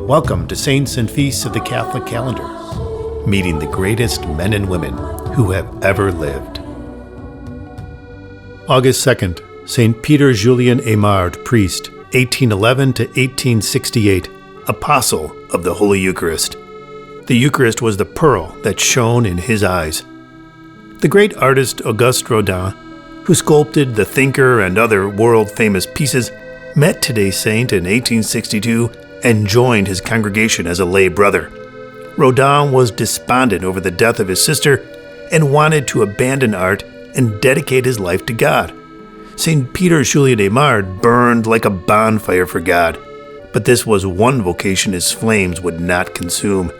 Welcome to Saints and Feasts of the Catholic Calendar, meeting the greatest men and women who have ever lived. August 2nd, St. Peter Julian Eymard, priest, 1811 to 1868, apostle of the Holy Eucharist. The Eucharist was the pearl that shone in his eyes. The great artist Auguste Rodin, who sculpted The Thinker and other world-famous pieces, met today's saint in 1862 and joined his congregation as a lay brother. Rodin was despondent over the death of his sister and wanted to abandon art and dedicate his life to God. St. Peter Julian Eymard burned like a bonfire for God, but this was one vocation his flames would not consume.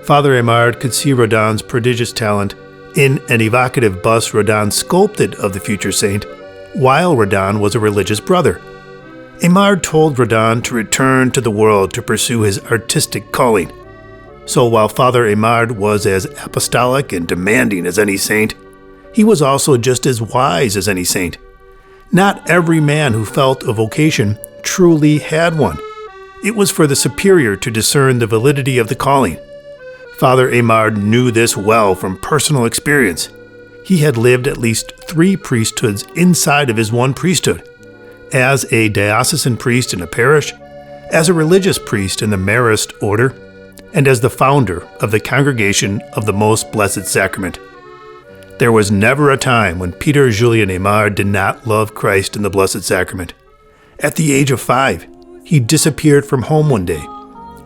Father Eymard could see Rodin's prodigious talent in an evocative bust Rodin sculpted of the future saint, while Rodin was a religious brother. Eymard told Rodin to return to the world to pursue his artistic calling. So while Father Eymard was as apostolic and demanding as any saint, he was also just as wise as any saint. Not every man who felt a vocation truly had one. It was for the superior to discern the validity of the calling. Father Eymard knew this well from personal experience. He had lived at least 3 priesthoods inside of his one priesthood: as a diocesan priest in a parish, as a religious priest in the Marist order, and as the founder of the Congregation of the Most Blessed Sacrament. There was never a time when Peter Julian Eymard did not love Christ in the Blessed Sacrament. At the age of 5, he disappeared from home one day.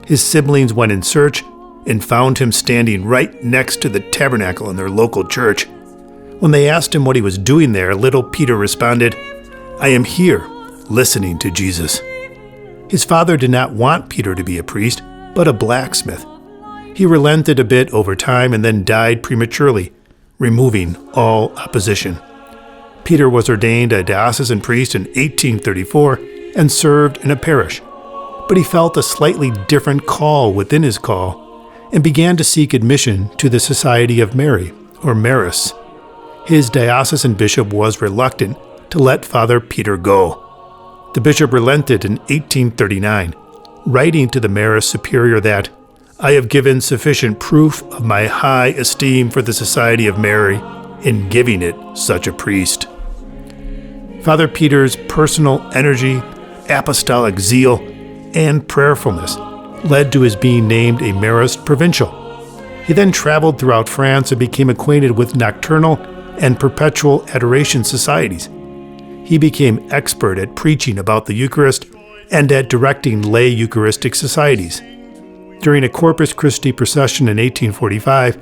His siblings went in search and found him standing right next to the tabernacle in their local church. When they asked him what he was doing there, little Peter responded, "I am here, listening to Jesus." His father did not want Peter to be a priest, but a blacksmith. He relented a bit over time and then died prematurely, removing all opposition. Peter was ordained a diocesan priest in 1834 and served in a parish, but he felt a slightly different call within his call and began to seek admission to the Society of Mary, or Maris. His diocesan bishop was reluctant to let Father Peter go. The bishop relented in 1839, writing to the Maris superior that, "I have given sufficient proof of my high esteem for the Society of Mary in giving it such a priest." Father Peter's personal energy, apostolic zeal, and prayerfulness led to his being named a Marist provincial. He then traveled throughout France and became acquainted with nocturnal and perpetual adoration societies. He became expert at preaching about the Eucharist and at directing lay Eucharistic societies. During a Corpus Christi procession in 1845,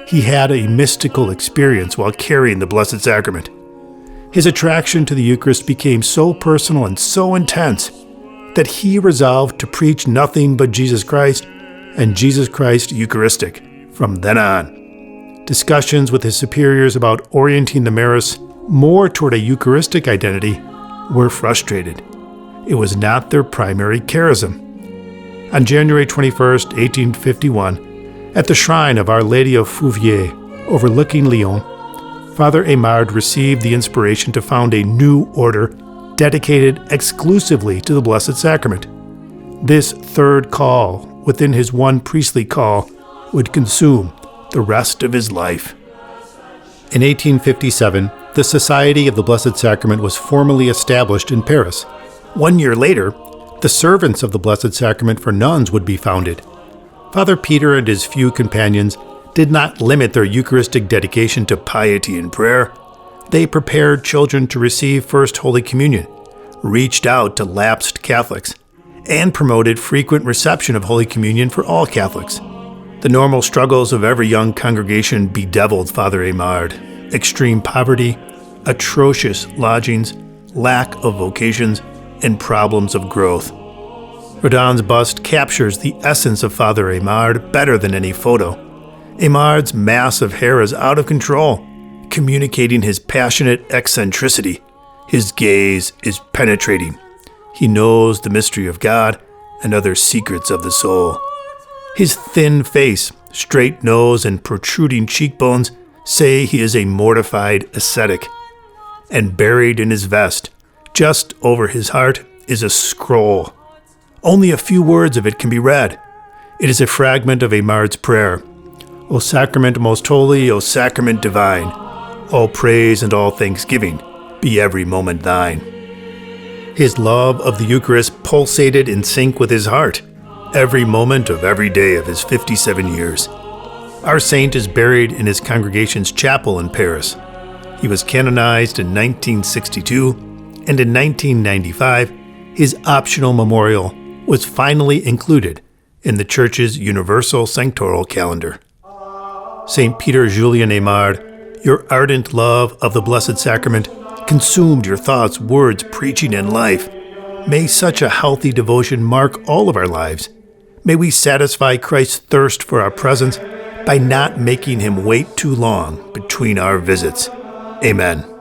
he had a mystical experience while carrying the Blessed Sacrament. His attraction to the Eucharist became so personal and so intense that he resolved to preach nothing but Jesus Christ and Jesus Christ Eucharistic from then on. Discussions with his superiors about orienting the Maris more toward a Eucharistic identity were frustrated. It was not their primary charism. On January 21st, 1851, at the shrine of Our Lady of Fouviers, overlooking Lyon, Father Eymard received the inspiration to found a new order dedicated exclusively to the Blessed Sacrament. This third call within his one priestly call would consume the rest of his life. In 1857, the Society of the Blessed Sacrament was formally established in Paris. 1 year later, the Servants of the Blessed Sacrament for nuns would be founded. Father Peter and his few companions did not limit their Eucharistic dedication to piety and prayer. They prepared children to receive First Holy Communion, reached out to lapsed Catholics, and promoted frequent reception of Holy Communion for all Catholics. The normal struggles of every young congregation bedeviled Father Eymard: extreme poverty, atrocious lodgings, lack of vocations, and problems of growth. Rodin's bust captures the essence of Father Eymard better than any photo. Eymard's mass of hair is out of control, communicating his passionate eccentricity. His gaze is penetrating. He knows the mystery of God and other secrets of the soul. His thin face, straight nose, and protruding cheekbones say he is a mortified ascetic. And buried in his vest, just over his heart, is a scroll. Only a few words of it can be read. It is a fragment of Eymard's prayer. O sacrament most holy, O sacrament divine, all praise and all thanksgiving be every moment thine. His love of the Eucharist pulsated in sync with his heart, every moment of every day of his 57 years. Our saint is buried in his congregation's chapel in Paris. He was canonized in 1962, and in 1995, his optional memorial was finally included in the Church's Universal Sanctoral Calendar. St. Peter Julian Eymard, your ardent love of the Blessed Sacrament consumed your thoughts, words, preaching, and life. May such a healthy devotion mark all of our lives. May we satisfy Christ's thirst for our presence by not making him wait too long between our visits. Amen.